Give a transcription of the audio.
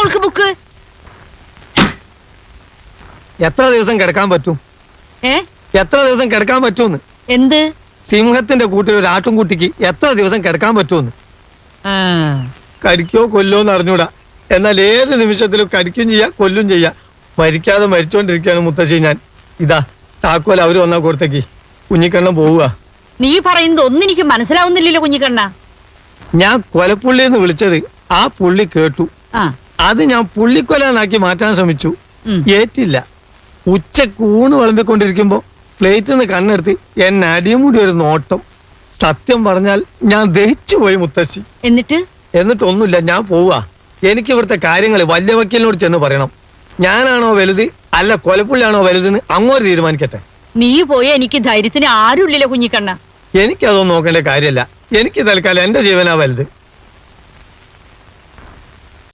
അവൾക്ക് ബുക്ക്? എത്ര ദിവസം കിടക്കാൻ പറ്റും? എത്ര ദിവസം കിടക്കാൻ പറ്റുമെന്ന്? എന്ത്? സിംഹത്തിന്റെ കൂട്ടിൽ ഒരു ആട്ടുംകുട്ടിക്ക് എത്ര ദിവസം കിടക്കാൻ പറ്റുമെന്ന്. കടിക്കോ കൊല്ലോന്ന് അറിഞ്ഞൂടാ. എന്നാൽ ഏത് നിമിഷത്തിലും കടിക്കും ചെയ്യാ, കൊല്ലും ചെയ്യാ. മരിക്കാതെ മരിച്ചോണ്ടിരിക്കുകയാണ് മുത്തശ്ശി ഞാൻ. ഇതാ താക്കോൽ അവര് വന്നാ കൊടുത്തേക്ക്. കുഞ്ഞിക്കണ്ണൻ പോവുക. നീ പറയുന്നത് ഒന്നും എനിക്ക് മനസ്സിലാവുന്നില്ലല്ലോ കുഞ്ഞിക്കണ്ണ. ഞാൻ കൊലപ്പുള്ളി എന്ന് വിളിച്ചത് ആ പുള്ളി കേട്ടു. അത് ഞാൻ പുള്ളിക്കൊലാനാക്കി മാറ്റാൻ ശ്രമിച്ചു. ഏറ്റില്ല. ഉച്ചക്ക് ഊണ് വിളമ്പിക്കൊണ്ടിരിക്കുമ്പോ പ്ലേറ്റിൽ നിന്ന് കണ്ണെടുത്ത് എന്നെ അടിമുടി ഒരു നോട്ടം. സത്യം പറഞ്ഞാൽ ഞാൻ ദഹിച്ചു പോയി മുത്തശ്ശി. എന്നിട്ടൊന്നുമില്ല, ഞാൻ പോവാ. എനിക്ക് ഇവിടുത്തെ കാര്യങ്ങൾ വലിയ വക്കീലിനോട് ചെന്ന് പറയണം. ഞാനാണോ വലുത് അല്ല കൊലപ്പുള്ളിയാണോ വലുതെന്ന് അങ്ങോട്ട് തീരുമാനിക്കട്ടെ. നീ പോയ എനിക്ക് ധൈര്യത്തിന് ആരുമില്ലല്ലോ കുഞ്ഞിക്കണ്ണ. എനിക്കതൊന്നും നോക്കേണ്ട കാര്യമല്ല. എനിക്ക് തൽക്കാലം എന്റെ ജീവനാ വലുത്.